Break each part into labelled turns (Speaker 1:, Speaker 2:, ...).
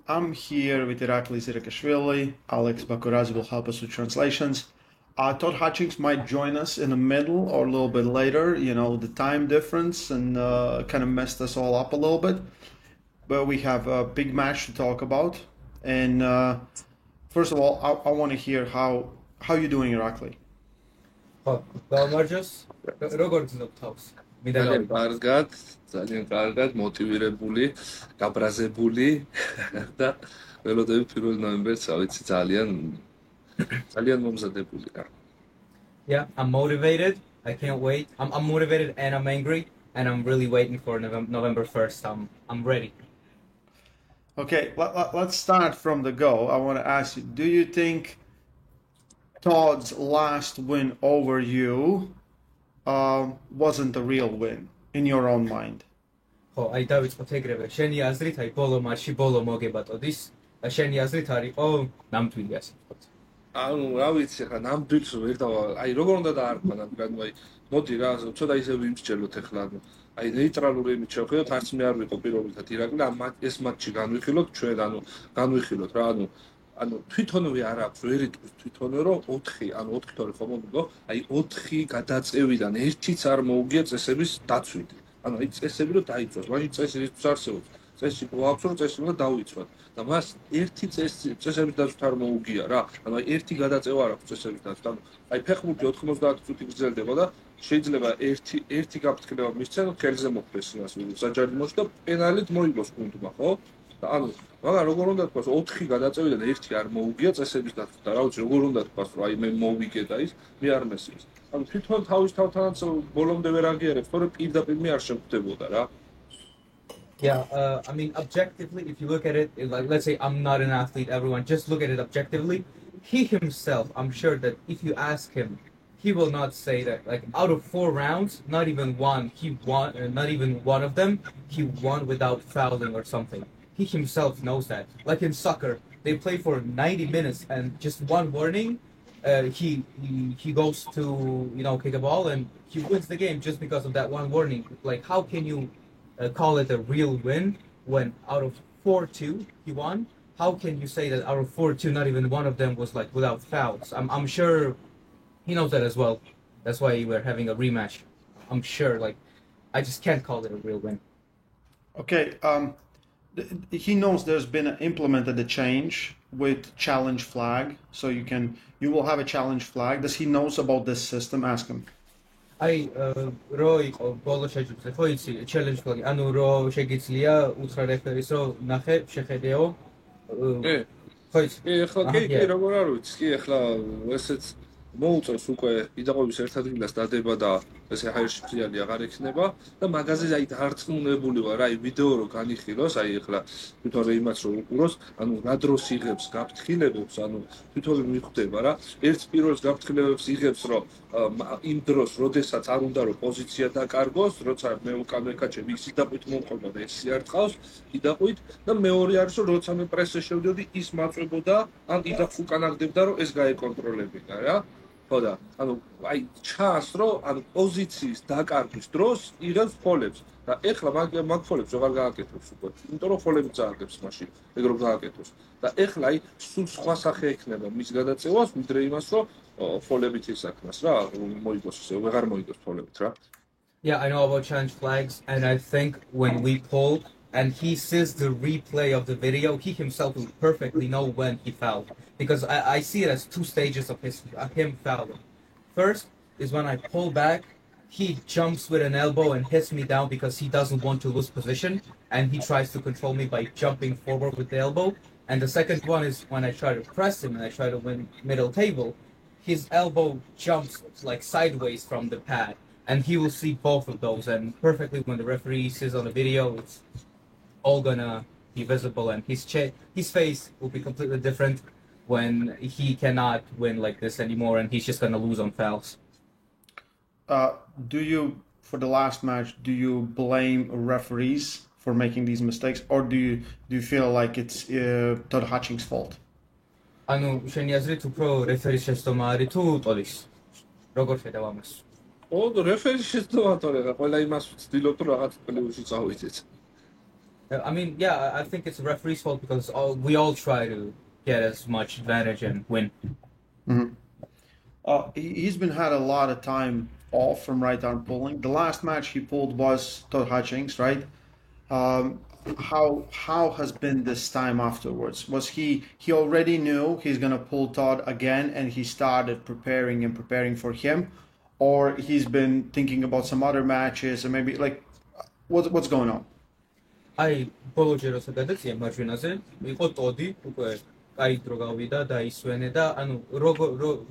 Speaker 1: I'm here with Irakli Zirakashvili. Alex Bakurazi will help us with translations. Todd Hutchings might join us in the middle or a little bit later. The time difference and kind of messed us all up a little bit. But we have a big match to talk about. And first of all, I want to hear how you doing, Irakli.
Speaker 2: ძალიან კარგად, მოტივირებული, გაბრაზებული და ველოდები 1 ნოემბერს, ვიცი, ძალიან მომზადებული რა.
Speaker 3: Yeah, I'm motivated. I can't wait. I'm motivated and I'm angry and I'm really waiting for November 1st. I'm ready.
Speaker 1: Okay, let's start from the go. I want to ask you, do you think Todd's last win over you wasn't a real win in your own mind?
Speaker 3: ხო, აი დავიწყოთ ეგრევე. შენი აზრით, აი ბოლო მატჩი, ბოლო მოგებატოდის, შენი აზრით არისო ნამდვილი ასე ვთქვათ.
Speaker 2: ანუ რა ვიცი, ხა ნამდვილს ვერ დავა. აი როგორ უნდა დაარქვა ნამდვილად, აი მოდი რა, ცოტა ისე ვიმსჯელოთ ახლა, აი ნეიტრალური იმით შევხედოთ, არც მე არ ვიყო პირობითად ირაკლი, ეს მატჩი განვიხილოთ ჩვენ, განვიხილოთ რა, ანუ თვითონვე არ აქვს ვერ იტყვის თვითონვე რომ 4 ანუ 4 თორე ხომ მოგო აი 4 გადაწევიდან ერთიც არ მოუგია წესების დაცვით ანუ აი წესები რომ დაიწვას მაშინ წესი რითაც არსებობს წესი გვაქვს რომ წესი უნდა დავიცვათ და მას ერთი წესების დაცვით არ მოუგია რა ანუ აი ერთი გადაწევა არ აქვს წესების დაცვით ანუ აი ფეხბურთი 90 წუთი გრძელდება და შეიძლება ერთი გაფრთხილება მისცენ ხელზე მოხდეს იმას საჯარო მოშ და პენალით მოიგოს გუნდმა ხო ანუ მაგრამ როგორ უნდა თქვას 4 გადაწევიდან ერთი არ მოუგია წესების დაცვით და რა ვიცი როგორ უნდა თქვას რომ აი მე მოვიგე და ის მე არ მესმის ანუ თვითონ თავის თავთანაც ბოლომდე ვერ აღიარებს თორე პირდაპირ მე არ შემხვდებოდა რა
Speaker 3: Yeah, I mean objectively if you look at it like let's say I'm not an athlete everyone just look at it objectively he himself I'm sure that if you ask him he will not say that like out of 4 rounds not even one he won not even one of them he won without fouling or something. He himself knows that. Like in soccer, they play for 90 minutes and just one warning, he goes to kick a ball and he wins the game just because of that one warning. Like how can you call it a real win when out of 4-2 he won? How can you say that out of 4-2 not even one of them was like without fouls? I'm sure he knows that as well. That's why we're having a rematch. I'm sure. Like I just can't call it a real win.
Speaker 1: Okay. He knows there's been implemented a change with challenge flag, so you will have a challenge flag. Does he knows about this system? Ask him.
Speaker 3: აი რო იყო ბოლო შეჯიბრზე ხო იცი challenge flag ანუ რო შეგიძლია უთხრა რეფერის რო ნახე შეხედეო ხო იცი
Speaker 2: ეხლა კი როგორ არ ვიცი კი ეხლა ესეც მოუწევს უკვე იდაყობის ერთ ადგილას დადება და ესე ჰაერშფრიანი აღარ ექნება და მაგაზე აი დარწმუნებული ვარ აი ვიდეო რო განიხილოს აი ეხლა თვითონ იმას რო უყუროს ანუ რა დროს იღებს გაფრთხილებებს ანუ თვითონ მიხვდება რა ერთ პირველს გაფრთხილებებს იღებს რომ იმ დროს როდესაც არ უნდა რომ პოზიცია დაკარგოს როცა მე უკან ეკაჭები ის იდაყვით მომყობა და ეს არ ყავს იდაყვით და მეორე არის რომ როცა მე პრესზე შევდიოდი ის მაწვებოდა ან იდაყ უკან აგდებდა რომ ეს გაეკონტროლებინა რა ხოდა ანუ აი ჩანს რომ ანუ პოზიციის დაკარგვის დროს იღებს ფოლებს და ეხლა მაგ ფოლებს აღარ გააკეთებს უკვე იმიტომ რომ ფოლები წააგებს მაშინ ეგ რომ გააკეთოს და ეხლა აი სულ სხვა სახე ექნება მის გადაწევას ვიდრე იმას რომ ფოლებით ისაკნას რა მოიგოს ისე ვეღარ მოიგოს ფოლებით რა
Speaker 3: Yeah, I know about challenge flags and I think when we pull and he sees the replay of the video, he himself will perfectly know when he fouled. Because I see it as 2 stages of him fouling. First is when I pull back, he jumps with an elbow and hits me down because he doesn't want to lose position. And he tries to control me by jumping forward with the elbow. And the second one is when I try to press him and I try to win middle table, his elbow jumps like sideways from the pad. And he will see both of those. And perfectly when the referee sees on the video, it's all gonna be visible and his face will be completely different when he cannot win like this anymore and he's just gonna lose on fouls.
Speaker 1: Do you, for the last match, do you blame referees for making these mistakes or do you feel like it's Todd Hutchings' fault?
Speaker 3: ანუ შენი აზრით უფრო რეფერის შეცდომა არის თუ ტოდის? როგორ ხედავ ამას?
Speaker 2: რეფერის შეცდომა თორე რა ყველა იმას ვცდილობ რომ რაღაც პლეიოფში წავიდეთ.
Speaker 3: I mean, yeah, I think it's the referee's fault because we all try to get as much advantage and win.
Speaker 1: He's been had a lot of time off from right arm pulling. The last match he pulled was Todd Hutchings, right? Um, how has been this time afterwards? Was he already knew he's gonna pull Todd again, and he started preparing for him, or he's been thinking about some other matches, and maybe like what's going on?
Speaker 3: აი ბოლო ჯერ როცა გადაცია მარჯვენაზე იყო ტოდი უკვე კაი დრო გავიდა და ისვენე და ანუ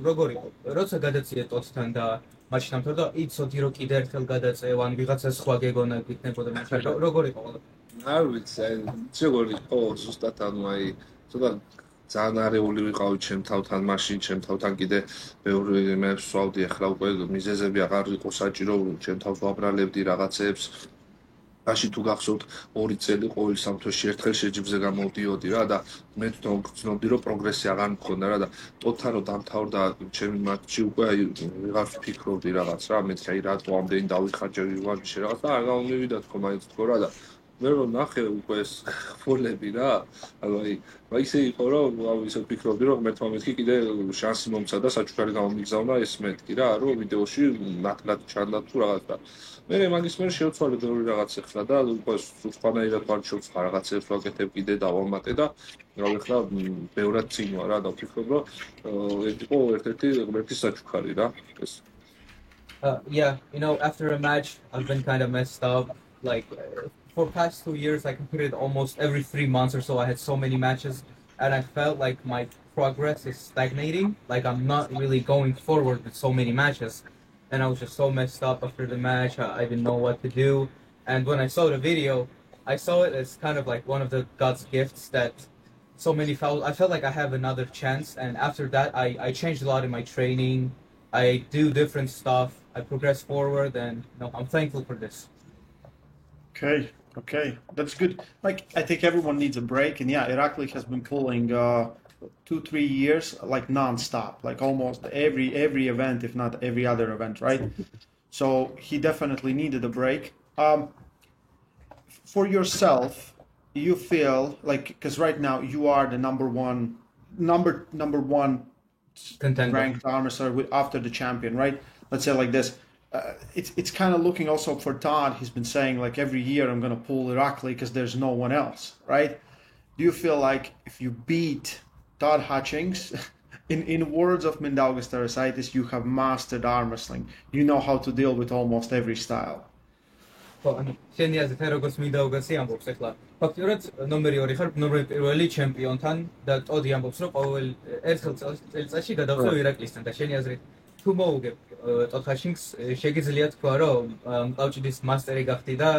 Speaker 3: როგორ იყო როცა გადაცია ტოდთან და მაშინ ამთავრდა იცოდი რომ კიდე ერთხელ გადაწევან ვიღაცა სხვა გეგონა გიქნებოდა მაშინ როგორ იყო ყველა
Speaker 2: არ ვიცი აი როგორ იყო ზუსტად ანუ აი ცოტა ძალიან არეული ვიყავი ჩემ თავთან მაშინ ჩემ თავთან კიდე ბევრი მე ვსვავდი ახლა უკვე მიზეზები აღარ იყო საჭირო ჩემ თავს ვაბრალებდი რაღაცებს აში თუ გახსოვთ 2 წელი ყოველ სამთვეში ერთხელ შეჯიბზე გამოვდიოდი რა და მე თვითონ გრძნობდი რომ პროგრესი აღარ მქონდა რა და ტოდთან რომ დამთავრდა ჩემი მატჩი უკვე აი ვიღარ ვფიქრობდი რაღაც რა მეთქი აი რატო ამდენი დავიხარჯე ვიღარში რაღაც და არ გამომივიდა თქო მაინც თქო რა და მე რომ ნახე უკვე ეს ფოლები რა ანუ აი ისე იყო რომ ისე ვფიქრობდი რომ მერთმა მეთქი კიდე შანსი მომცა და საჩუქარი გამომიგზავნა ეს მეთქი რა რომ ვიდეოში ნაკლად ჩანდა თუ რაღაც და მე მაგის მე შევცვალე ბევრი რაღაც ახლა და უკვე სხვანაირად ვარ შევცვალე რაღაცებს ვაკეთებ კიდე დავამატე და რა ვიხლა ბევრად წინ ვარ რა და ვფიქრობ რომ ეს იყო ერთ-ერთი ღმერთის საჩუქარი რა ეს
Speaker 3: yeah, you know, after a match, I've been kind of messed up. Like, for past 2 years, I competed almost every 3 months or so. I had so many matches, and I felt like my progress is stagnating. Like, I'm not really going forward with so many matches. And I was just so messed up after the match. I didn't know what to do. And when I saw the video, I saw it as kind of like one of the God's gifts that so many fouls. I felt like I have another chance. And after that, I changed a lot in my training. I do different stuff. I progress forward, and I'm thankful for this.
Speaker 1: Okay, that's good. Like, I think everyone needs a break, and yeah, Irakli has been pulling 2-3 years like non-stop, like almost every event, if not every other event, right? So he definitely needed a break. For yourself, you feel like, because right now you are the number one
Speaker 3: Contender.
Speaker 1: ranked armor after the champion, right? Let's say like this. It's kind of looking also for Todd. He's been saying like every year I'm going to pull Irakli because there's no one else, right? Do you feel like if you beat Todd Hutchings, in words of Mindaugas Tarasaitis, you have mastered arm wrestling. You know how to deal with almost every style.
Speaker 3: შენი აზრით როგორც მინდაუგასი ამბობს ახლა ფაქტიურად ნომერი 2 ხარ ნომერი 1 ჩემპიონთან და ტოდი ამბობს რომ ყოველ ერთხელ წელიწადში გადავწევ ირაკლისთან და შენი აზრით თუ მოუგებ ტოდ ჰაშინგს შეგიძლია თქვა რომ მყავჭიდის მასტერი გახდი და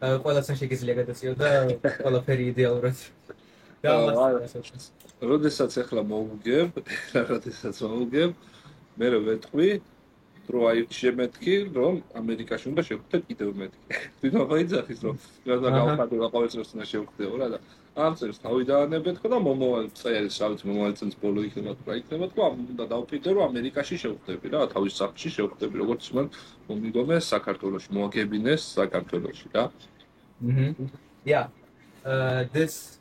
Speaker 3: ყველასთან შეგიძლია გადაწიო და ყველაფერი იდეალურად
Speaker 2: როდესაც ახლა მოუგებ მე რო ვეთყვი რომ აი შემეთქი რომ ამერიკაში უნდა შევხვდე კიდევ მეთქი. თვითონ გაიძახის რომ გადაგავხადო და ყოველ წელს უნდა შევხვდეო რა და ამ წელს თავი დაანებეთ ხო და მომავალ წელს ავით მომავალ წელს ბოლო იქნება თუ უნდა დავფიქრე რომ ამერიკაში შევხვდები რა თავის სახლში შევხვდები როგორც მან მომიგონეს საქართველოში მოაგებინეს საქართველოში რა.
Speaker 3: Yeah. This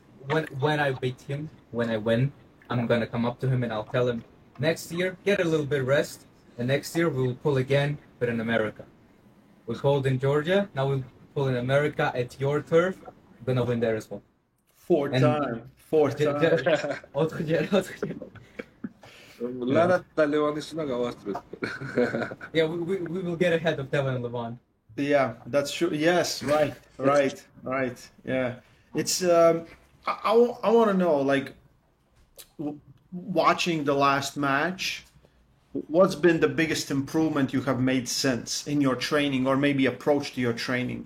Speaker 3: when I beat him, when I win, I'm going to come up to him and I'll tell him next year get a little bit rest. And next year we'll pull again, but in America. We pulled in Georgia, now we'll pull in America at your turf. I'm gonna win there as well.
Speaker 1: Fourth time.
Speaker 3: Yeah, we will get ahead of Devon and Levon.
Speaker 1: Yeah, that's true. Yes, right. Yeah, it's. I want to know, like, watching the last match. What's been the biggest improvement you have made since in your training or maybe approach to your training?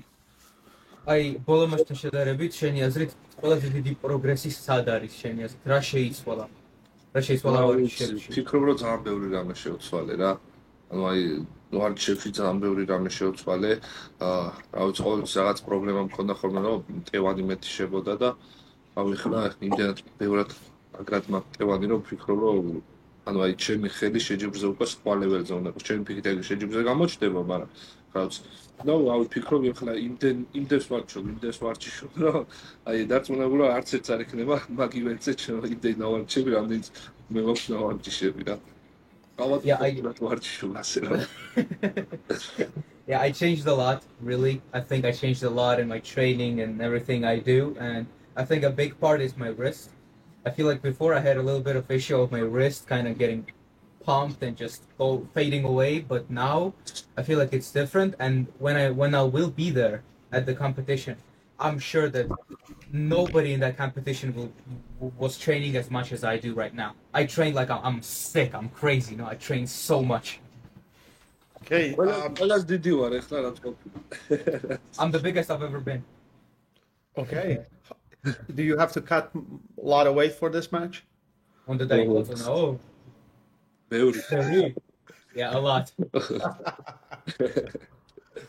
Speaker 3: აი ბოლო მასთან შედარებით შენი აზრით ყველაზე დიდი პროგრესი სად არის შენი აზრით რა შეიცვალა
Speaker 2: ფიქრობ რომ ძალიან ბევრი რამე შეუცვალე რა ანუ აი ვარჯიშებში ძალიან ბევრი რამე შეუცვალე რა ვიცი ყოველთვის რაღაც პრობლემა მქონდა ხოლმე რომ ტევანი მეტი შებოდა და ავი ხლა იმდენად ბევრად აგრად მაგ ტევანი რომ ფიქრობ რომ ანუ აი ჩემი ხედი შეჯიბრზე უკვე სხვა ლეველზე უნდა იყოს. ჩემი ფიქრით ეგ შეჯიბრზე გამოჩნდება, მაგრამ რაც ნუ აი ფიქრობ ახლა იმდენს ვარჩიშობ, რომ აი დარწმუნებულა არც ერთს არ იქნება მაგ ივენტზე იმდენ ნავარჩები, რამდენიც მე მაქვს ნავარჩიშები რა. გავაკეთებ ვარჩიშობ ასე რა.
Speaker 3: Yeah, I changed a lot, really. I think I changed a lot in my training and everything I do, and I think a big part is my wrist. I feel like before I had a little bit of issue of my wrist kind of getting pumped and just fading away, but now I feel like it's different. And when I will be there at the competition, I'm sure that nobody in that competition was training as much as I do right now. I train like I'm sick, I'm crazy. I train so much.
Speaker 1: Okay.
Speaker 2: ყველას დიდი ვარ ახლა რა თქმა უნდა.
Speaker 3: I'm the biggest I've ever been.
Speaker 1: Okay. Do you have to cut a lot of weight for this match?
Speaker 3: On the day, no.
Speaker 2: ბევრი.
Speaker 3: Yeah, a lot.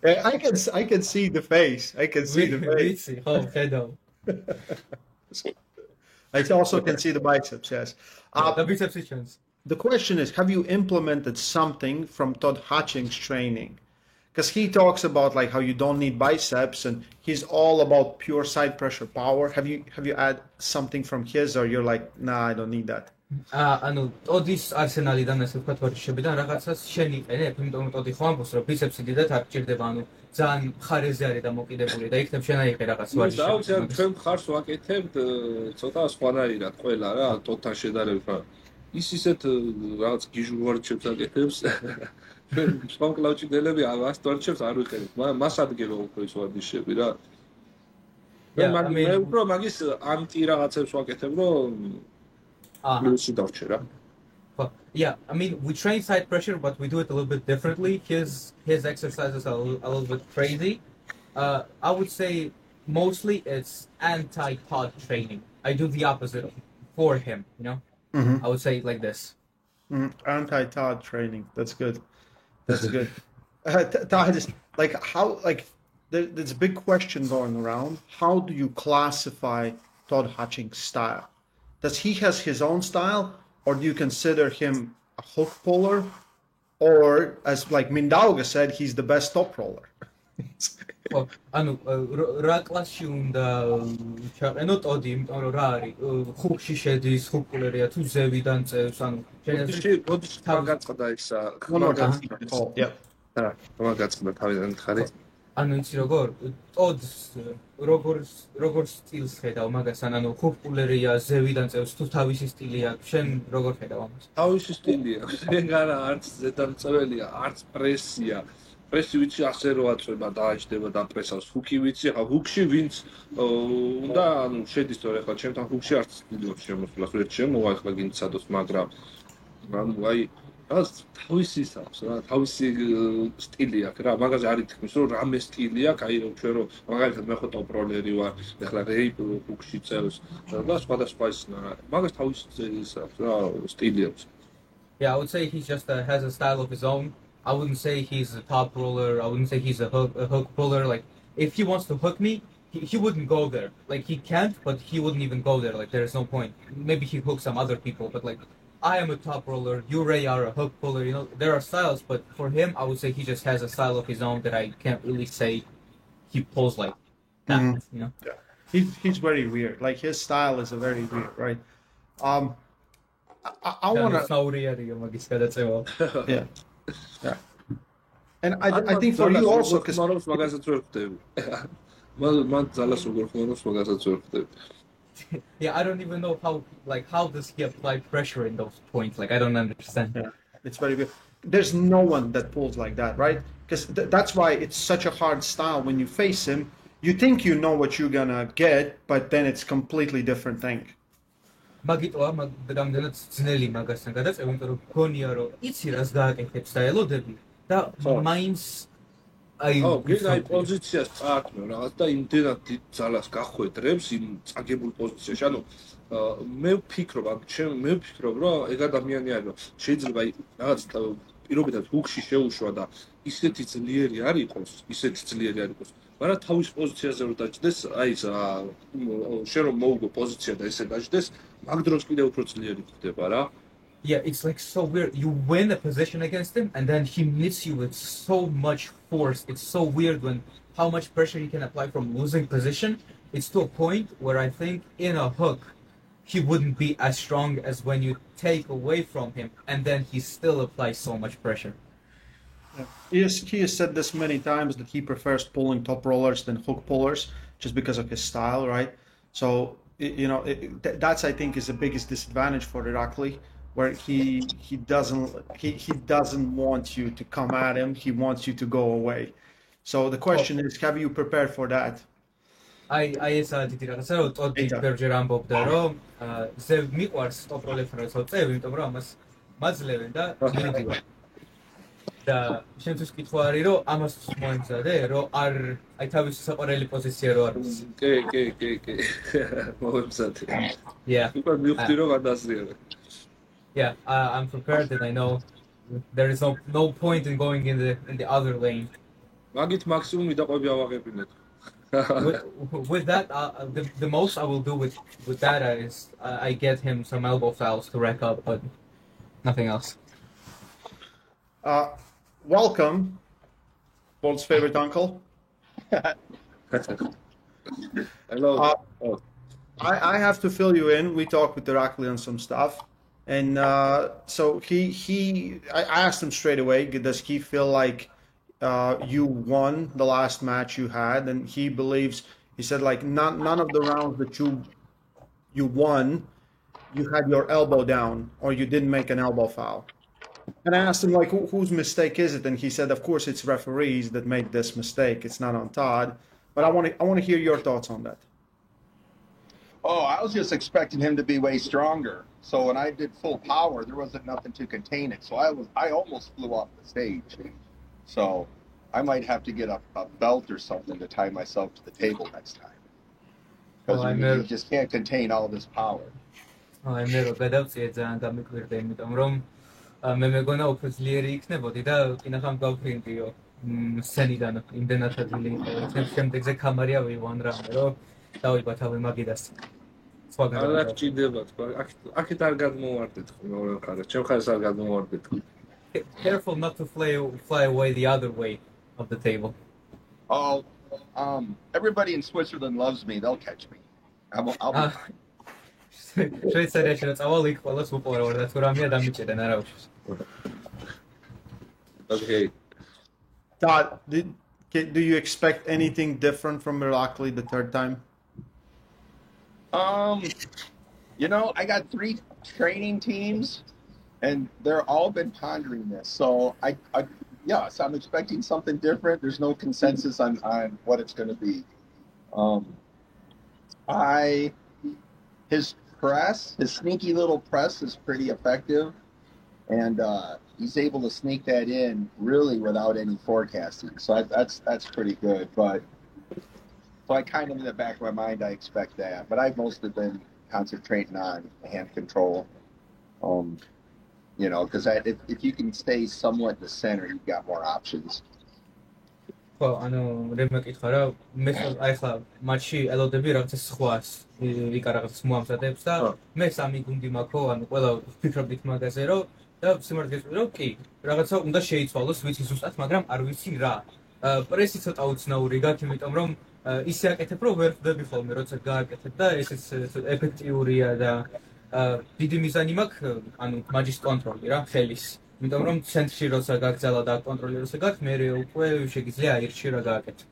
Speaker 1: I can see the face. I can see the face.
Speaker 3: Oh, pedo.
Speaker 1: I also can see the biceps, yes.
Speaker 3: The biceps chance.
Speaker 1: The question is, have you implemented something from Todd Hutchings' training? Because he talks about like how you don't need biceps and he's all about pure side pressure power. Have you add something from his, or you're like, nah, I don't need that?
Speaker 3: ანუ ტოდის არსენალიდან ასე ვთქვათ ვარჯიშებიდან რაღაცას შენიყენებ, იმიტომ რომ ტოდი ხო ამბობს რომ ბიცეპსი დიდად არ გჭირდება, ანუ ძალიან ხარეზე არის დამოკიდებული და იქნებ შენაიყე რაღაც ვარჯიშები.
Speaker 2: დაუცებ ჩვენ ხარს ვაკეთებთ ცოტა სხვანაირად ყველა რა, ტოდთან შედარებით, რა. ის ისეთ რაღაც გიჟულ ვარჯიშებს აკეთებს. ჩვენ სხვა კლაუჭიდელები ამას ვარჯიშებს არ ვიყენებთ. მას ადგება უფრო ის ვარჯიშები რა. მე უფრო მაგის ანტი რაღაცებს ვაკეთებ, რომ
Speaker 3: Yeah, I mean, we train side pressure, but we do it a little bit differently. His exercises are a little bit crazy. I would say mostly it's anti-pod training. I do the opposite for him, I would say it like this.
Speaker 1: Anti-Todd training. That's good. That's good. Todd, like how, like there's a big question going around. How do you classify Todd Hutchings' style? Does he has his own style, or do you consider him a hook puller, or as like Mindauga said, he's the best top roller?
Speaker 3: ანუ რა კლასში უნდა ჩაყენო ტოდი, იმიტომ რომ რა არის ხუქში შედის, ხუქულერია თუ ზევიდან წევს, ანუ
Speaker 2: ბოდიში გაწყდა ისა. გაწყდა თავიდან ხარი.
Speaker 3: ანუ იცი როგორ ტოდს როგორ სტილს ხედავ მაგას, ანუ ხუქულერია ზევიდან წევს თუ თავისი სტილი აქვს, შენ როგორ ხედავ ამას?
Speaker 2: თავისი სტილი აქვს. შენ არა არც ზედამწველია, არც პრესია. პრესი ვიცი ასე რო აწვება დააჭდება და პრესავს. ჰუკი ვიცი, ხა ჰუკში ვინც უნდა ანუ შედის თორე ხა ჩემთან ჰუკში არც სტილი აქვს შემოსვლას, ვერ შემოვა ხა გინც სადოს, მაგრამ ანუ აი რას თავისი აქვს რა, თავისი სტილი აქვს რა, მაგაზე არ ითქმის რომ რამე სტილი აქვს, აი რომ ჩვენ რომ მაგალითად მე ხო ტოპ როლერი ვარ, ეხლა რეიპ ჰუკში წევს და სხვადასხვა ის მაგას თავისი ის აქვს რა, სტილი აქვს.
Speaker 3: Yeah, I would say he just has a style of his own. I wouldn't say he's a top roller. I wouldn't say he's a hook puller. Like, if he wants to hook me, he wouldn't go there. Like, he can't, but he wouldn't even go there. Like, there's no point. Maybe he hooks some other people, but like, I am a top roller. You, Ray, are a hook puller. There are styles, but for him, I would say he just has a style of his own that I can't really say he pulls like that.
Speaker 1: Yeah. He's very weird. Like, his style is a very weird, right? I want to. Yeah. Yeah, and I think for you also, because
Speaker 3: yeah, I don't even know how does he apply pressure in those points? Like, I don't understand.
Speaker 1: Yeah, it's very good. There's no one that pulls like that, right? Because that's why it's such a hard style. When you face him, you think you know what you're gonna get, but then it's completely different thing.
Speaker 3: მაგიტოა რამდენად ძნელი მაგასთან გადაწევა, იმიტომ რომ გონია რომ იცი რას გააკეთებს და ელოდები და მაინც
Speaker 2: აი პოზიციას წააქმნო რაღაც და იმდენად დიდ ძალას გახვედრებს იმ წაგებულ პოზიციაში. ანუ მე ვფიქრობ რომ ეგ ადამიანი არის, რომ შეიძლება რაღაც პირობითად ჰუკში შეუშვა და ისეთი ძლიერი არ იყოს, მაგრამ თავის პოზიციაზე რომ დაჭდეს, აი შენ რომ მოუგო პოზიცია და ესე დაჭდეს, მაგ დროს კიდევ უფრო ძლიერი ხდება რა.
Speaker 3: Yeah, it's like so weird. You win a position against him, and then he meets you with so much force. It's so weird when how much pressure he can apply from losing position. It's to a point where I think in a hook, he wouldn't be as strong as when you take away from him, and then he still applies so much pressure.
Speaker 1: He has said this many times that he prefers pulling top rollers than hook pullers just because of his style, right? So, that's I think is the biggest disadvantage for Irakli, where he doesn't want you to come at him. He wants you to go away. So the question is, have you prepared for that?
Speaker 3: აი ეს დიდი რაღაცა რომ ტოდი ბევრჯერ ამბობდა რომ ზე მიყვარს ტოპ როლებთან როცა წევი, იმიტომ რომ ამას მაძლევენ და მიდივარ. და შენთვის კითხვა არის რომ ამას მოემზადე რომ არ აი თავისი საყვარელი პოზიცია რო არის.
Speaker 2: კი. მოემზადე.
Speaker 3: Yeah.
Speaker 2: უკვე მივხვდი რომ გადასრიალე.
Speaker 3: Yeah, I'm prepared and I know there is no point in going in the other lane.
Speaker 2: მაგით მაქსიმუმ მიდაყვები ავაღებინეთ.
Speaker 3: With that, the most I will do with that is I get him some elbow fouls to rack up, but nothing else.
Speaker 1: Welcome, Bolt's favorite uncle.
Speaker 2: Hello.
Speaker 1: I have to fill you in. We talked with Irakli on some stuff, and so I asked him straight away, does he feel like you won the last match you had? And he said like none of the rounds that you won, you had your elbow down or you didn't make an elbow foul. And I asked him like whose mistake is it? And he said, of course it's referees that made this mistake. It's not on Todd. But I want to hear your thoughts on that.
Speaker 4: Oh, I was just expecting him to be way stronger. So when I did full power, there wasn't nothing to contain it. So I almost flew off the stage. So I might have to get a belt or something to tie myself to the table next time. Because you just can't contain all this power.
Speaker 3: I never გადავწიე ძალიან დამიკვირდა, იმიტომ რომ მე მეგონა უფრო ძლიერი იქნებოდი და კინახამ გავფრინდიო სცენიდან იმდენად ადვილი იქნებ შემდეგზე კამარია ვივან რამე რომ დავიბათავე მაგიდას.
Speaker 2: არა გჭირდება თქვა, აქეთ არ გადმოვარდეთ მეორე მხარეს, ჩემ მხარეს არ გადმოვარდეთ.
Speaker 3: Careful not to fly away the other way of the table.
Speaker 4: Oh, everybody in Switzerland loves me. They'll catch me. I'll be fine.
Speaker 3: Შვეიცარიაში რა წავალ იქ ყველას უყურებდა და თუ რამეა დამიჭერენ არა უშავს.
Speaker 2: Okay.
Speaker 1: Todd, do you expect anything different from Irakli the third time?
Speaker 4: I got 3 training teams, and they're all been pondering this. So yes, I'm expecting something different. There's no consensus on what it's going to be. His sneaky little press is pretty effective, and he's able to sneak that in really without any forecasting. So that's pretty good. But so I kind of in the back of my mind I expect that, but I've mostly been concentrating on hand control. Because if you can stay somewhat in the center, you've got more options.
Speaker 3: Well, რემე კითხა რა მე ახლა მატჩი ელოდები რაღაცა სხვას ვიკარაღებს მოამზადებს და მე 3 გუნდი მაქვს, ყველა ვფიქრობდით მაგაზე რომ და სიმართლეს რომ კი, რაღაცა უნდა შეიცვალოს, ვიცი ზუსტად, მაგრამ არ ვიცი რა. პრესი ცოტა უცნაური გაქვს, იმიტომ რომ ისე აკეთებ, რომ ვერ ხვდები ხოლმე, როცა გააკეთებ და ესეც ეფექტიურია და დიდი მიზანი მაქვს, მაჯის კონტროლი რა, ხელის. იმიტომ რომ ცენტრში როცა გაგზალა და კონტროლი როცა გაქვს, მე უკვე შეგიძლია აირჩიო რა გააკეთო.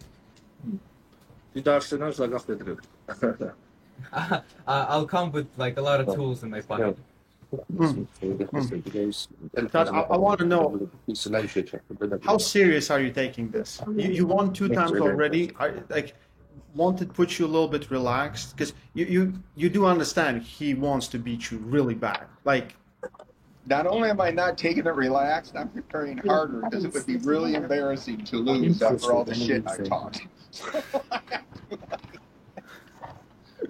Speaker 2: დიდ არსენალს დაგახდეთ.
Speaker 3: I'll come with like a lot of tools in my pocket.
Speaker 1: Todd, I want to know, how serious are you taking this? You won 2 times already. Won't it put you a little bit relaxed? Because you do understand he wants to beat you really bad.
Speaker 4: Not only am I not taking it relaxed, I'm preparing harder because it would be really embarrassing to lose after all the shit I talked.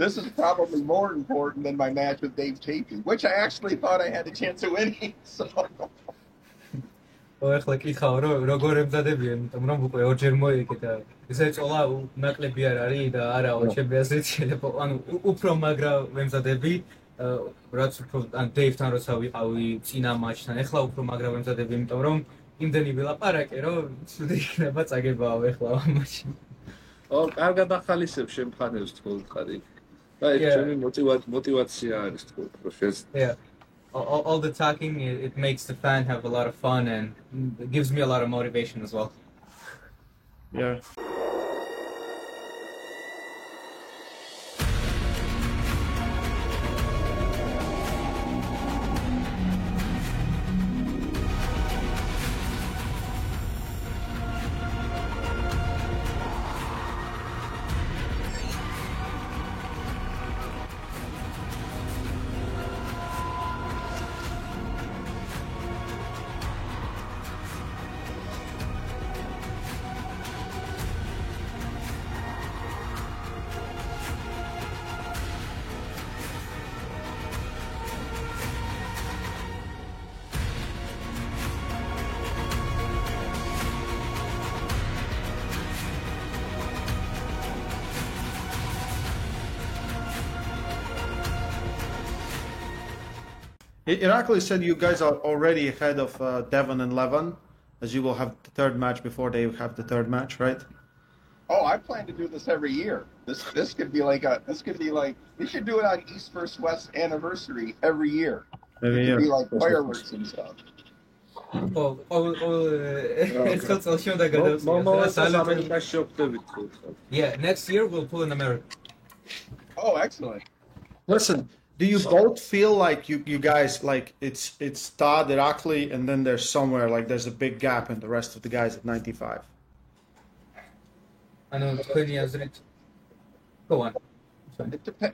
Speaker 4: This is probably more important than my match with Dave Chapin, which I actually thought I had a chance of winning. So.
Speaker 3: ახლა კითხავ რომ როგორ ემზადებიან, იმიტომ რომ უკვე ორჯერ მოიგე ესე წოლა ნაკლები არ არის და არაო ჩემი ასეთი უფრო მაგრა ვემზადები რაც უფრო ან დეივთან როცა ვიყავი წინა მატჩთან, ეხლა უფრო მაგრა ვემზადები, იმიტომ რომ იმდენი ვილაპარაკე, რომ ცუდი იქნება წაგებაო ეხლა ამ მატჩში.
Speaker 2: კარგად ახალისებს შემხანებს თქო. Right, yeah. Motivация არის თქო, პროფეს.
Speaker 3: Yeah. All the talking, it makes the fan have a lot of fun and it gives me a lot of motivation as well.
Speaker 1: Yeah. Irakli said you guys are already ahead of Devon and Levan, as you will have the third match before they have the third match, right?
Speaker 4: Oh, I plan to do this every year. This could be like we should do it on East vs West anniversary every year.
Speaker 1: Every
Speaker 4: It
Speaker 1: year.
Speaker 4: could be like fireworks and stuff.
Speaker 3: Yeah, next year we'll pull in America.
Speaker 4: Oh, excellent.
Speaker 1: Listen, do you both feel like you guys like it's Todd, Irakli, and then there's somewhere like there's a big gap in the rest of the guys at 95?
Speaker 3: I know Go on.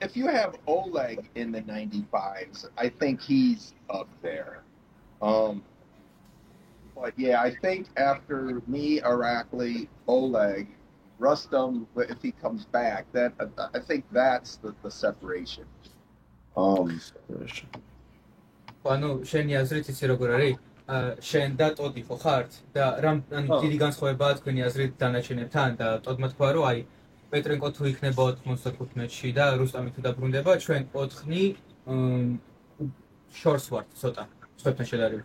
Speaker 4: If you have Oleg in the 95s, I think he's up there. But yeah, I think after me, Irakli, Oleg, Rustam, if he comes back, I think that's the separation.
Speaker 3: ანუ შენი აზრით იცი როგორ არის? შენ და ტოდი ხო ხართ და რამ ანუ დიდი განსხვავებაა თქვენი აზრით დანარჩენებთან და ტოდმა თქვა რომ აი პეტრენკო თუ იქნება 95-ში და რუსტამი თუ დაბრუნდება, ჩვენ 4-ნი შორს ვართ ცოტა სხვებთან შედარებით.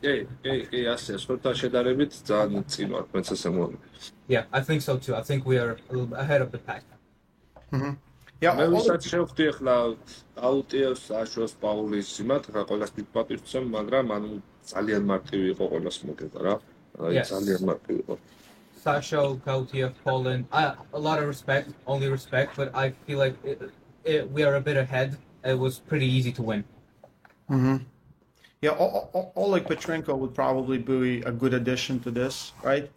Speaker 2: კი, ასე, სხვებთან შედარებით ძალიან წინ ვართ, მეც ასე მოვიდა.
Speaker 3: Yeah, I think so too. I think we are a little ahead of the pack.
Speaker 1: Yeah,
Speaker 2: მე ვისაც შევხვდი ახლა აუტიოს აშოს პაულის იმათ, რა ყველას პატივს ვცემ, მაგრამ ანუ ძალიან მარტივი იყო ყველას მოგება რა. ძალიან მარტივი იყო.
Speaker 3: Sasha, Kautiev, Poland, a lot of respect, only respect, but I feel like we are a bit ahead. It was pretty easy to win.
Speaker 1: Yeah, Oleg Petrenko would probably be a good addition to this, right?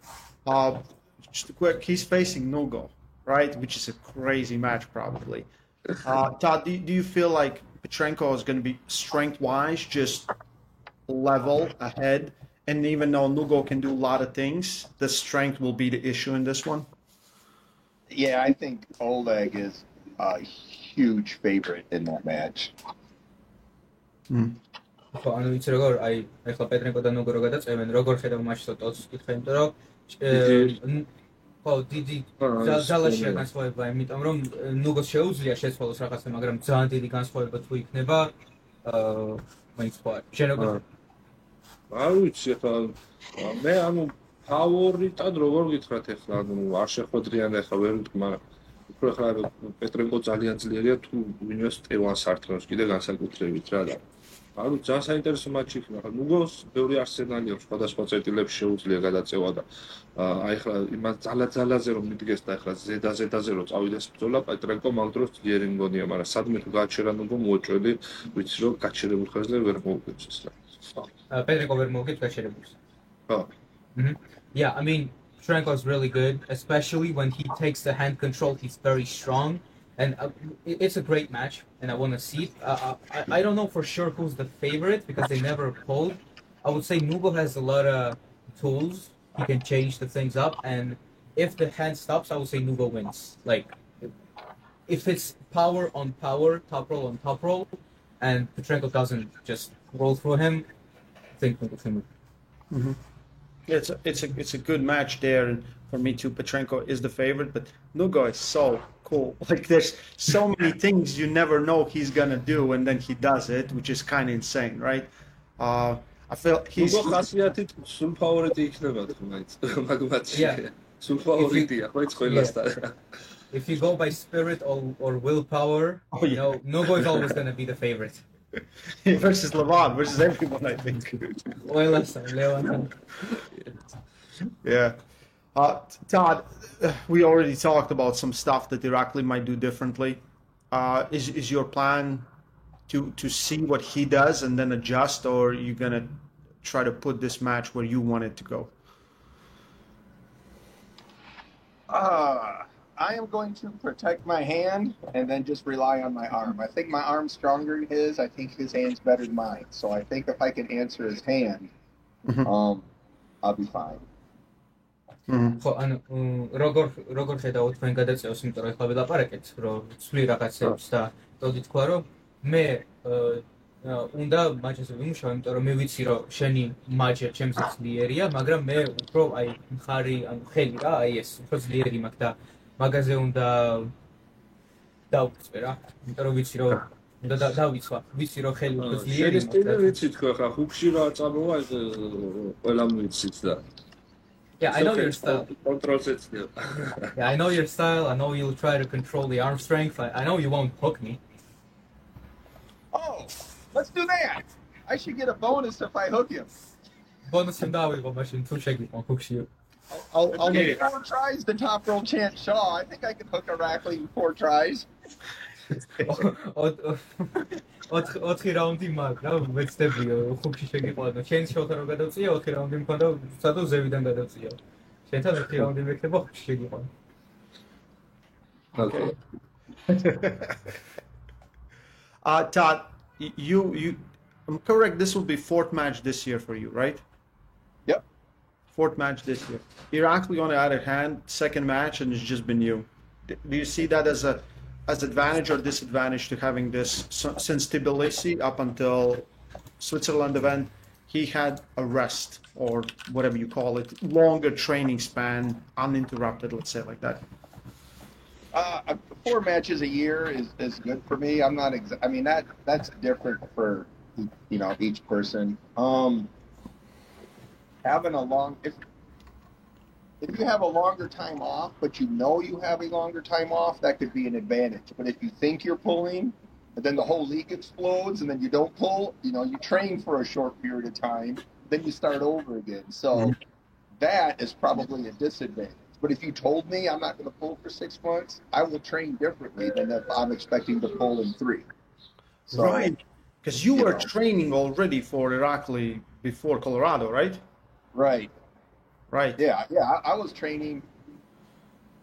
Speaker 1: Just quick, he's facing Nugo, right? Which is a crazy match, probably. Todd, do you feel like Petrenko is going to be strength-wise just level ahead? And even though Nugo can do a lot of things, the strength will be the issue in this one?
Speaker 4: Yeah, I think Oleg is a huge favorite in that match.
Speaker 3: ანუ იცი როგორ აი ახლა პეტრენკო და ნუგო რო გადაწევენ როგორ ხედავ მატჩს ტოც კითხე იმიტომ რომ ხო დიდი ძალაშია განსხვავება იმიტომ რომ ნუგოს შეუძლია შეცვალოს რაღაცა მაგრამ ძალიან დიდი განსხვავება თუ იქნება მაინც ხო შენ როგორ
Speaker 2: არ ვიცი ახლა მე ანუ ფავორიტად როგორ გითხრათ ახლა ანუ არ შეხვედრიან ახლა ვერ ვიტყვი მაგრამ უფრო ახლა პეტრენკო ძალიან ძლიერია თუ ვინმეს ტევანს არტყავს კიდე განსაკუთრებით რა და ანუ ძალიან საინტერესო მატჩი იქნება. ახლა ნუგოს ბევრი არსენალი აქვს სხვადასხვა წერტილებში შეუძლია გადაწევა და აი ახლა იმას ძალაზე რომ მიდგეს და ახლა ზედაზე რომ წავიდეს ბრძოლა, პეტრენკო მაგ დროს ძლიერი მგონია, მაგრამ სადმე თუ გააჩერა ნუგო მოუჭველი, ვიცი რომ გაჩერებულ ხაზზე ვერ მოუგებს რა.
Speaker 3: Petrenko ვერ მოუგებს გაჩერებულს.
Speaker 2: ხო.
Speaker 3: Yeah, I mean, Petrenko is really good, especially when he takes the hand control. He's very strong. And it's a great match, and I want to see it. I don't know for sure who's the favorite because they never pulled. I would say Nugo has a lot of tools. He can change the things up, and if the hand stops, I would say Nugo wins. Like, if it's power on power, top roll on top roll, and Petrenko doesn't just roll through him, I think Nugo can win.
Speaker 1: It's a good match there, and for me too, Petrenko is the favorite, but Nugo is so cool. Like there's so many things you never know he's gonna do, and then he does it, which is kind of insane, right? I feel he's.
Speaker 2: Როგორ ხასიათით სულ ფავორიტი იქნება თქო მაინც მაგ მატჩში.
Speaker 3: Yeah.
Speaker 2: სულ ფავორიტია ხო ის ყველასთან.
Speaker 3: If you go by spirit or willpower,
Speaker 1: Oh, yeah.
Speaker 3: Nogo is always going to be the favorite.
Speaker 1: versus Levon, versus everyone, I think. Yeah. Todd, we already talked about some stuff that Irakli might do differently. Is your plan to see what he does and then adjust, or are you going to try to put this match where you want it to go?
Speaker 4: I am going to protect my hand and then just rely on my arm. I think my arm's stronger than his. I think his hand's better than mine. So I think if I can answer his hand, I'll be fine.
Speaker 3: ხო, ანუ როგორ ხედავთ თქვენ გადაწევს, იმიტომ რომ ეხლა ვილაპარაკეთ, რომ ცვლი რაღაცებს და ტოდი თქვა, რომ მე უნდა მაჩზე ვიმუშაო, იმიტომ რომ მე ვიცი, რომ შენი მაჩი ჩემს ძლიერია, მაგრამ მე უფრო აი მხარი, ანუ ხელი რა, აი ეს უფრო ძლიერი მაქვს და მაგაზე უნდა დავწვე რა, იმიტომ რომ ვიცი, რომ უნდა დავიცვა, ვიცი, რომ ხელი უფრო ძლიერი
Speaker 2: მაქვს. შენ ეს ვიცი თქვა ხა ხუქში რა წამოვა ეს ყველამ ვიცით და
Speaker 3: Yeah, I know your style.
Speaker 2: Yeah,
Speaker 3: I know your style. I know you'll try to control the arm strength. I know you won't hook me.
Speaker 4: Oh, let's do that. I should get a bonus if I hook him.
Speaker 3: Bonus and დავიღო მაშინ თუ შეგიყვან ჰუქში.
Speaker 4: I'll make 4 tries the top rope chant Shaw. I think I can hook Irakli in 4 tries.
Speaker 3: 4 რაუნდი მაქვს რა, ვეცდებიო ხუქში შეგიყვანო. შენ შოთა რო გადავწია 4 რაუნდი მქონდა, სადო ზევიდან გადავწია. შენთან 1 რაუნდი მეკნება ხუქში შეგიყვანო.
Speaker 2: Okay.
Speaker 1: Todd, I'm correct, this will be 4th match this year for you, right?
Speaker 4: Yep.
Speaker 1: 4th match this year. Irakli, on the other hand, 2nd match, and it's just been you. Do you see that as advantage or disadvantage to having this? Since Tbilisi up until Switzerland event, he had a rest, or whatever you call it, longer training span, uninterrupted, let's say like that.
Speaker 4: 4 matches a year is good for me. I'm not I mean that's different for each person. Having a long if you have a longer time off, but you have a longer time off, that could be an advantage. But if you think you're pulling, and then the whole league explodes, and then you don't pull, you train for a short period of time, then you start over again. So that is probably a disadvantage. But if you told me I'm not going to pull for 6 months, I will train differently than if I'm expecting to pull in 3. So,
Speaker 1: right, because you were training already for Irakli before Colorado, right?
Speaker 4: Right.
Speaker 1: Right.
Speaker 4: Yeah, I was training.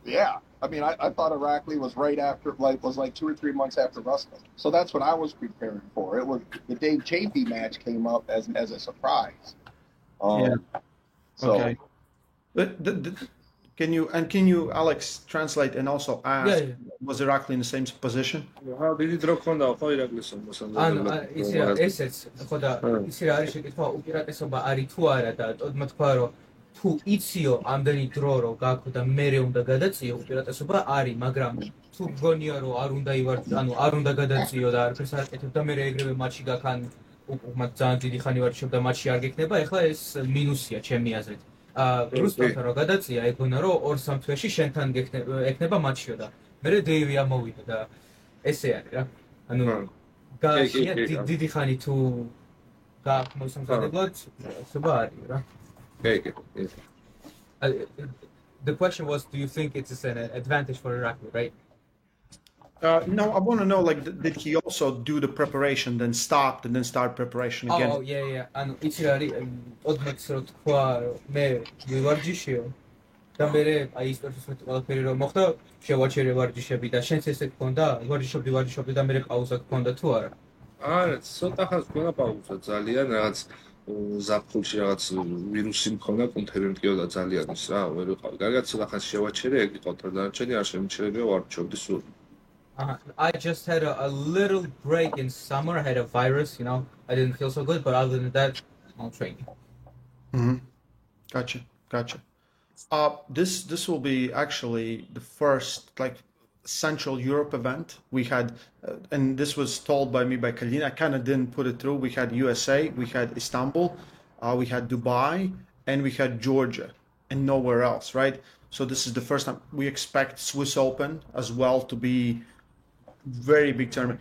Speaker 4: Yeah, I mean, I thought Irakli was right after, was like 2 or 3 months after wrestling. So that's what I was preparing for. It was the Dave Chafee match came up as a surprise.
Speaker 1: Yeah.
Speaker 4: So,
Speaker 1: okay. Can you, Alex, translate and also ask?
Speaker 3: Yeah.
Speaker 1: Was Irakli in the same position?
Speaker 2: How did it rock on the fire?
Speaker 3: ანუ ისე რა, ესეც ხო და ისე რა არის შეკითხვა, უპირატესობა არის თუ არა და თქმა თქვა რომ თუ იციო ამდენი დრო რომ გაქვს და მერე უნდა გადაწიო, უპირატესობა არის, მაგრამ თუ გონია რომ არ უნდა ივარჯიშო, ანუ არ უნდა გადაწიო და არაფერს არ აკეთებ და მერე ეგრევე მატჩი გაქვს, ან უკმად ძალიან დიდი ხანი ვარჯიშობ და მატჩი არ გექნება, ეხლა ეს მინუსია ჩემი აზრით. რუსტონთან რო გადაწია, ეგონა რომ 2-3 თვეში შენთან ექნება მატჩიო და მერე დეივი ამოვიდა და ესე არის რა. ანუ გააშია დიდი ხანი თუ გააქვს მოსამზადებლად, ესება არის რა. The question was, do you think it's an advantage for Irakli, right?
Speaker 1: No, I want to know, like, did he also do the preparation, then stopped, and then start preparation again?
Speaker 3: Oh, yeah. ანუ იცი რა არის, 14-ს რო თქვა, მე ვივარჯიშეო და მერე აი ის პროცესი ყველაფერი რომ მოხდა, შევაჩერე ვარჯიშები და შენც ესე გქონდა, ვარჯიშობდი და მერე პაუზა გქონდა თუ არა?
Speaker 2: არა, ცოტა ხანს გქონდა პაუზა, ძალიან რაღაც ზაფხულში რაღაც ვირუსი მქონდა, კუნთები მტკიოდა ძალიან ის რა, ვერ ვიყავი. კარგად ცოტა ხანს შევაჩერე, ეგ იყო და დანარჩენი არ შემიჩერებია, ვარჯიშობდი სულ.
Speaker 3: I just had a little break in summer. I had a virus, I didn't feel so good, but other than that, I'm training.
Speaker 1: Gotcha. This will be actually the first, like, Central Europe event. We had, and this was told by me by Kalina. I kind of didn't put it through. We had USA, we had Istanbul, we had Dubai, and we had Georgia, and nowhere else, right? So this is the first time we expect Swiss Open as well to be very big tournament.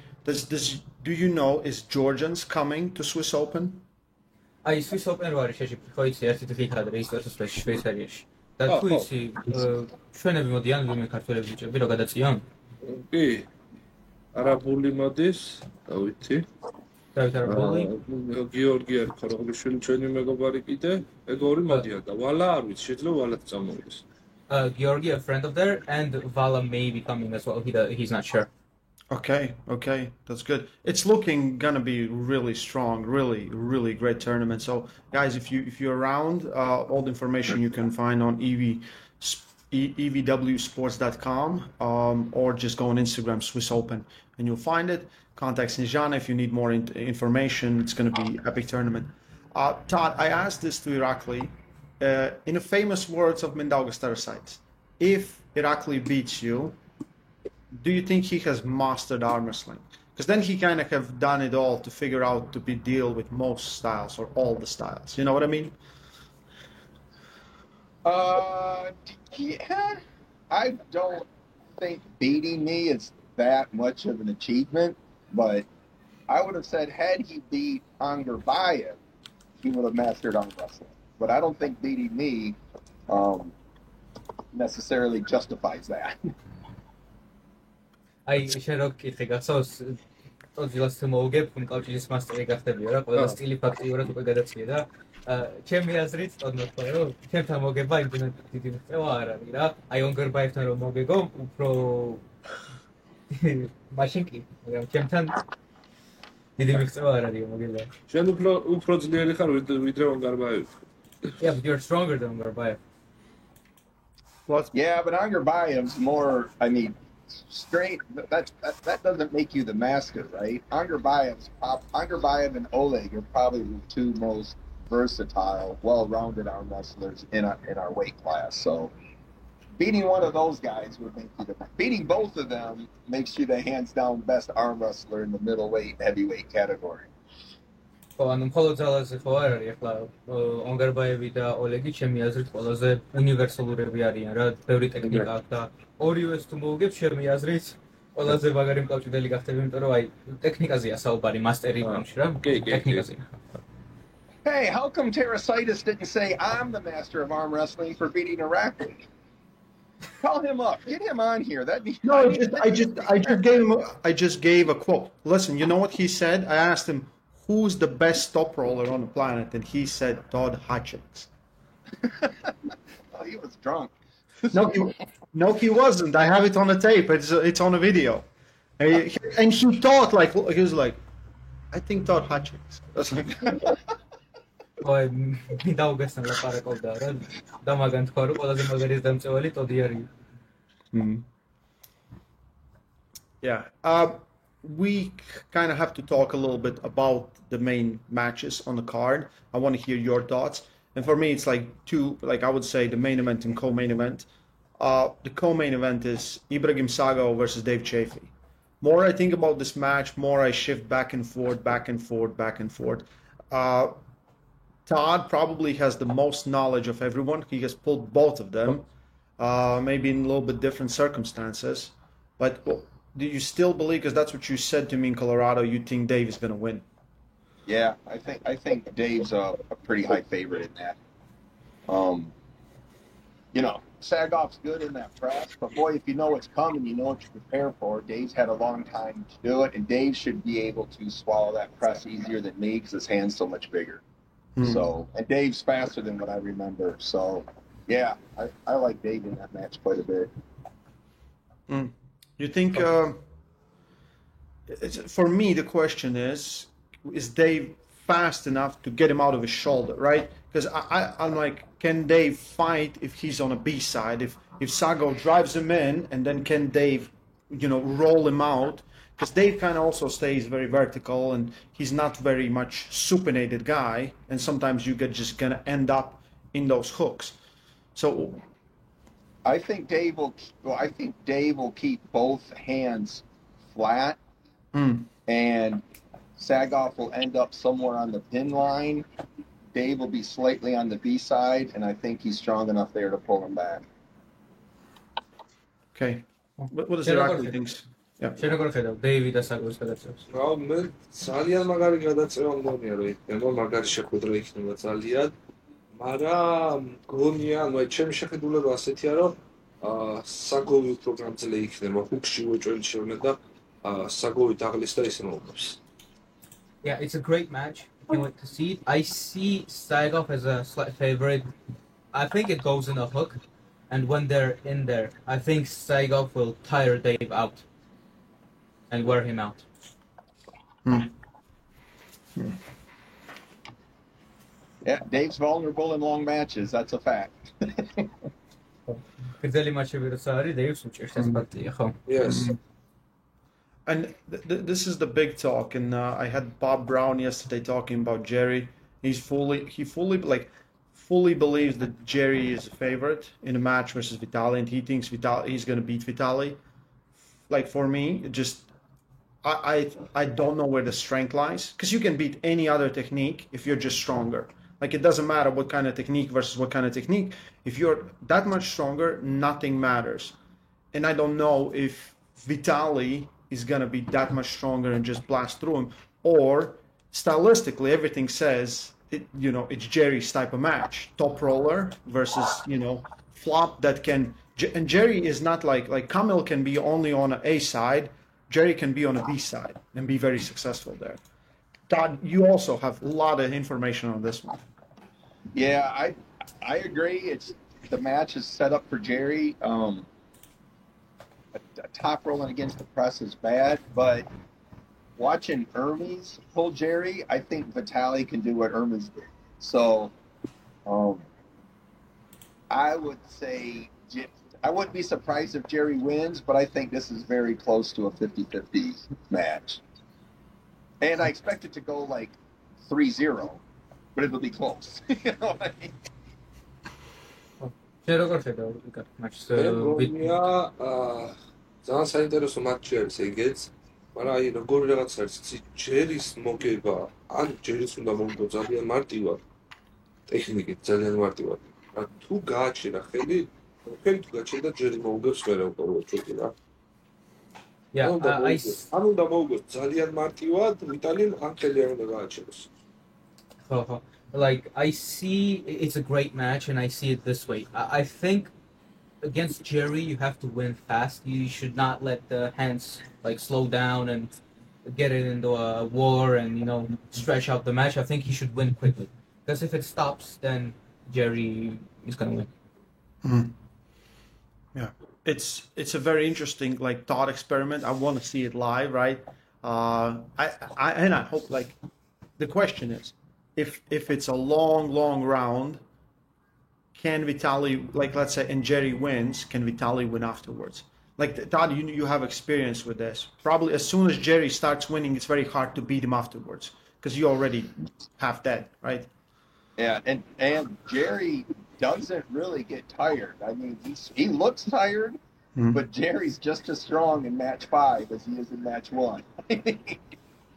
Speaker 1: Do you know, is Georgians coming to Swiss Open?
Speaker 3: აი Swiss Open-ი არის შეშიფრ, ხო იცი, ერთი თვით იქადრე ის ვერცხლის შვეიცარიაში. და თუ იცი, ჩვენები მოდიან ვინმე ქართველები ბიჭები რა გადაწიან?
Speaker 2: კი. არაბული მოდის, დავითი.
Speaker 3: დავით არაბული.
Speaker 2: გიორგი არქოროღლიშვილი ჩვენი მეგობარი კიდე, ეგ ორი მოდიან და ვალა არ ვიცი, შეიძლება ვალაც წამოვიდეს.
Speaker 3: Georgi, a friend of theirs, and Vala may be coming as well. He's not sure.
Speaker 1: Okay, that's good. It's looking gonna be really strong, really great tournament. So, guys, if you're around, all the information you can find on evwsports.com, or just go on Instagram, Swiss Open, and you'll find it. Contact Snezhana if you need more information. It's gonna be epic tournament. Todd, I asked this to Irakli. In the famous words of Mindaugas Terasites, if Irakli beats you, do you think he has mastered arm wrestling? Because then he kind of have done it all to figure out to deal with most styles or all the styles. You know what I mean?
Speaker 4: Yeah. I don't think beating me is that much of an achievement, but I would have said had he beat Angarbayev, he would have mastered arm wrestling. But I don't think beating me necessarily justifies that.
Speaker 3: აი შენ რო კითხე გახსოვს ტოძილას მოუგებ კავშირის მასტერი გახდებიო რა ყველა სტილი ფაქტიურად უკვე გადაწია და ჩემი აზრით თქო რომ ჩემთან მოგება იმდენად დიდი მიღწევა არ არის რა აი ონგერბაევთან რომ მოგეგო უფრო მაშინ კი მაგრამ ჩემთან დიდი მიღწევა არ არის მოგება
Speaker 2: შენ უფრო ძლიერი ხარ ვიდრე ონგერბაევი
Speaker 3: Yeah, but you're stronger than Angarbayev.
Speaker 4: Yeah, but Angarbayev's more, I mean, straight, that doesn't make you the master, right? Angarbayev and Oleg are probably the two most versatile, well-rounded arm wrestlers in our weight class. So beating one of those guys would make you beating both of them makes you the hands-down best arm wrestler in the middleweight, heavyweight category.
Speaker 3: ანუ მხოლოდ ძალაზე ხო არ არის ახლა ონგერბაევი და ოლეგი ჩემი აზრით ყველაზე უნივერსალურები არიან რა ბევრი ტექნიკა აქვს და ორივეს თუ მოუგებ ჩემი აზრით ყველაზე მაგარი მკავშირდელი გახდები იმიტომ რომ აი ტექნიკაზეა საუბარი მასტერი იმში რა ტექნიკაზე
Speaker 4: Hey, how come Terasitis didn't say I'm the master of arm wrestling for beating Irakli? Call him up. Get him on here. That'd be
Speaker 1: No, I just gave a quote. Listen, you know what he said? I asked him who's the best top roller on the planet, and he said Todd Hutchings.
Speaker 4: Oh, he was drunk.
Speaker 1: No, he wasn't. I have it on the tape. It's on a video, and he thought like he was like, I think Todd Hutchings.
Speaker 3: ой დაუგესნა ლაპარაკობდა რა და მაგან თქვა რომ ყველაზე მაგარი დამწევალი ტოდი არის.
Speaker 1: Yeah. We kind of have to talk a little bit about the main matches on the card. I want to hear your thoughts. And for me, it's like I would say the main event and co-main event. The co-main event is Ibrahim Sago versus Dave Chaffee. More I think about this match, more I shift back and forth. Todd probably has the most knowledge of everyone. He has pulled both of them, maybe in a little bit different circumstances. But do you still believe, because that's what you said to me in Colorado, you think Dave is going to win?
Speaker 4: Yeah, I think Dave's a pretty high favorite in that. Sagoff's good in that press, but boy, if you know what's coming, you know what to prepare for. Dave's had a long time to do it, and Dave should be able to swallow that press easier than me because his hand's so much bigger. So, and Dave's faster than what I remember. So, yeah, I like Dave in that match quite a bit.
Speaker 1: You think, for me, the question is Dave fast enough to get him out of his shoulder, right? Because I'm like, can Dave fight if he's on a B side? If Sago drives him in, and then can Dave, roll him out? Because Dave kind of also stays very vertical, and he's not very much supinated guy, and sometimes you get just gonna end up in those hooks. So
Speaker 4: I think Dave will. Well, I think Dave will keep both hands flat, and Sagoff will end up somewhere on the pin line. Dave will be slightly on the B side, and I think he's strong enough there to pull him back.
Speaker 1: Okay. What does Irakli thinks? Yeah.
Speaker 3: შენ როგორ ხედავ დეივი და საგოს გადაცემას?
Speaker 2: რა მე ძალიან მაგარი გადაწევა მგონია რომ იქნება, მაგარი შეხვედრა იქნება ძალიან, მაგრამ მგონია, ანუ ჩემი შეხედულება ასეთია რომ საგოვი უფრო გამძლე იქნება, ჰუქში უეჭველი შევნე და საგოვი დაღლის და ისე მოუგებს.
Speaker 3: Yeah, it's a great match. I can't wait to see it. I see Sagov as a slight favorite. I think it goes in a hook, and when they're in there, I think Sagov will tire Dave out and wear him out.
Speaker 4: Yeah, Dave's vulnerable in long matches. That's a fact.
Speaker 3: გრძელი მატჩები როცა არის, დეივს უჭერს ეს პარტია, ხო?
Speaker 2: Yes.
Speaker 1: And this is the big talk, and I had Bob Brown yesterday talking about Jerry. He fully believes that Jerry is a favorite in a match versus Vitaly, and he thinks he's going to beat Vitaly. Like for me, I don't know where the strength lies, because you can beat any other technique if you're just stronger. Like it doesn't matter what kind of technique versus what kind of technique. If you're that much stronger, nothing matters. And I don't know if Vitaly is going to be that much stronger and just blast through him, or stylistically everything says it's Jerry's type of match, top roller versus flop that can, and Jerry is not like Kamil can be only on an A side, Jerry can be on a B side and be very successful there. Todd, you also have a lot of information on this one.
Speaker 4: Yeah, I agree. The match is set up for Jerry. A top rolling against the press is bad, but watching Hermes pull Jerry, I think Vitaly can do what Hermes did. So I would say I wouldn't be surprised if Jerry wins, but I think this is very close to a 50-50 match. And I expect it to go like 3-0, but it'll be close. You know what I mean?
Speaker 3: შენ როგორ ხედავ იქ მატჩს?
Speaker 2: ძალიან საინტერესო მატჩი არის ეგეც, მაგრამ აი როგორი რაღაც არის ჯერის მოგება, ან ჯერის უნდა მოგდო ძალიან მარტივად, ტექნიკით ძალიან მარტივად. თუ გააჩერა ხელი, ხელი თუ გაჩერდა ჯერი მოუგებს მერე უყურებთ რა.
Speaker 3: Yeah,
Speaker 2: ანუ უნდა მოუგოს ძალიან მარტივად, ვიტალიმ ან ხელი არ უნდა გააჩეროს.
Speaker 3: ხო. Like I see it's a great match, and I see it this way. I think against Jerry you have to win fast. You should not let the hands slow down and get it into a war and stretch out the match. I think he should win quickly, because if it stops, then Jerry is gonna win.
Speaker 1: Mm-hmm. Yeah, it's a very interesting thought experiment. I want to see it live, right? I hope the question is, if it's a long round, can Vitaly, let's say, and Jerry wins, can Vitaly win afterwards? Todd, you have experience with this. Probably as soon as Jerry starts winning, it's very hard to beat him afterwards, because you're already half dead, right?
Speaker 4: Yeah, and Jerry doesn't really get tired. I mean, he looks tired, but Jerry's just as strong in match 5 as he is in match 1.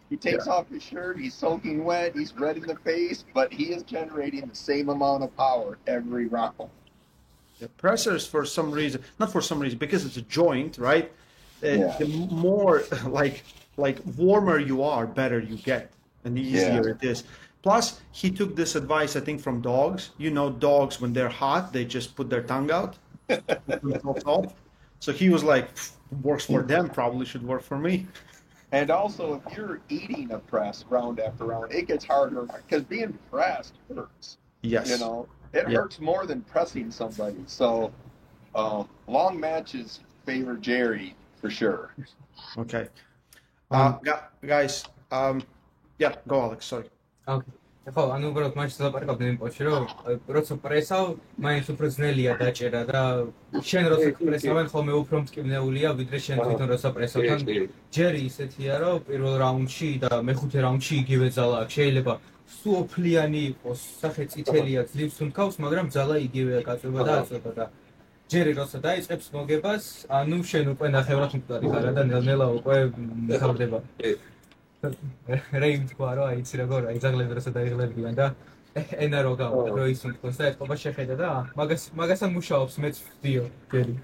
Speaker 4: He takes off his shirt, he's soaking wet, he's red in the face, but he is generating the same amount of power every round.
Speaker 1: The pressers, not for some reason, because it's a joint, right? The more warmer you are, better you get, and the easier it is. Plus, he took this advice, I think, from dogs. Dogs, when they're hot, they just put their tongue out. So he was like, works for them, probably should work for me.
Speaker 4: And also, if you're eating a press round after round, it gets harder, because being pressed hurts.
Speaker 1: Yes.
Speaker 4: It hurts more than pressing somebody. So, long matches favor Jerry for sure.
Speaker 1: Okay. Guys, go Alex, sorry.
Speaker 3: Okay. ხო, ანუ უბრალოდ მაშინ ლაპარაკობდი იმ პოჩი, რომ როცა პრესავ, მაინც უფრო ძნელია დაჭერა და შენ როცა პრესავენ, ხოლმე უფრო მტკივნეულია, ვიდრე შენ თვითონ როცა პრესავთან. ჯერი ისეთია, რომ პირველ რაუნდში და მეხუთე რაუნდში იგივე ძალა აქვს. შეიძლება სუოფლიანი იყოს, სახე წითელია, ძლივს თუ მქავს, მაგრამ ძალა იგივეა, გაწვება და აწვება და ჯერი როცა დაიწყებს მოგებას, ანუ შენ უკვე ნახევრად მკვდარი ხარ და ნელ-ნელა უკვე მთავრდება. რეიმ თქვა რომ აიცი როგორ აი ზაღლები როცა დაიღლებიან და ენა რო გავა რო ის უმკონს და ეთყობა შეხედა და მაგასთან მუშაობს მეც ვდიო ჯერი.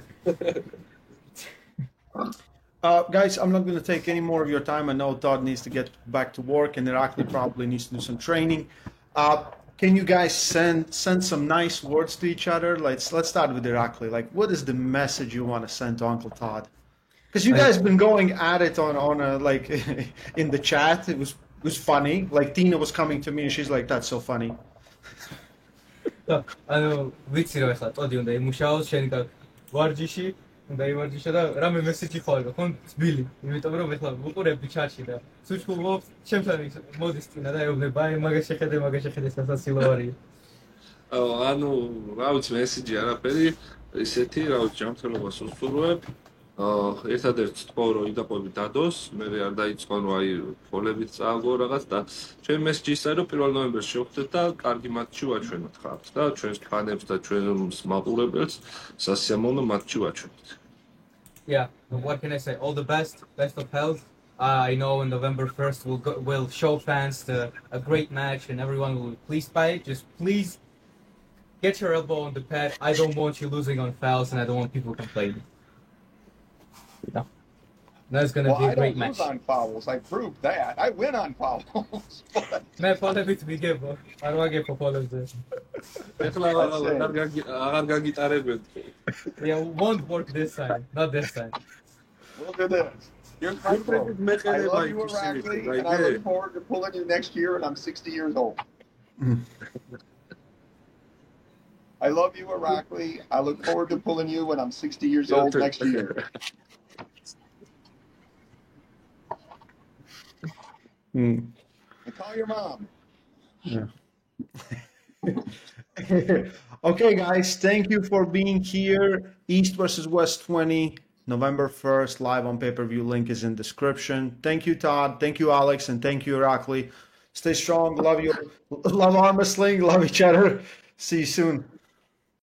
Speaker 1: Guys, I'm not going to take any more of your time. I know Todd needs to get back to work and Irakli probably needs to do some training. Can you guys send some nice words to each other? Let's start with Irakli. Like, what is the message you want to send to Uncle Todd? Because you guys been going at it on like in the chat. It was funny. Like Tina was coming to me and she's like, "That's so funny."
Speaker 3: ანუ ვიცი რომ ახლა ტოდი უნდა იმუშაოს შენ და ვარჯიში უნდა ივარჯიშო და რამე მესიჯი ხოლმე ხომ ძბილი იმიტომ რომ ახლა ვუყურებდი ჩატში და სუჩხუბობს ჩემთან ის მოდის ტინა და ეუბნება აი მაგას შეხედე სასაცილო არის.
Speaker 2: ანუ რა ვიცი მესიჯი არაფერი ისეთი რა ვიცი ჯანმრთელობას უსურვებ. ერთადერთი თქო რომ იდაყვები დადოს, მე არ დაიწყო რომ აი ფოლებით წააგო რაღაც და ჩვენ მესიჯი ისაა რომ 1 ნოემბერს შევხვდეთ და კარგი მატჩი ვაჩვენოთ ხართ და ჩვენს ფანებს და ჩვენს მაყურებელს სასიამოვნო მატჩი ვაჩვენოთ.
Speaker 3: Yeah, what can I say? All the best of health. I know on November 1st we'll show fans a great match and everyone will be pleased by it. Just please get your elbow on the pad. I don't want you losing on fouls and I don't want people complaining. No. That's going to be a great match.
Speaker 4: I don't lose on fouls. I proved that. I win on fouls.
Speaker 3: Man, follow me to be good, bro. I don't want to get for follows there. Yeah, won't work this time. Not this time.
Speaker 4: Look at this. Here's my quote. I love you, Irakli, and I look forward to pulling you next year when I'm 60 years old. I love you, Irakli. I look forward to pulling you when I'm 60 years old next year. Call your mom.
Speaker 1: Yeah. Okay, guys, thank you for being here. East versus West 20, November 1st, live on pay-per-view. Link is in description. Thank you, Todd. Thank you, Alex. And thank you, Irakli. Stay strong. Love you. Love arm wrestling. Love each other. See you soon.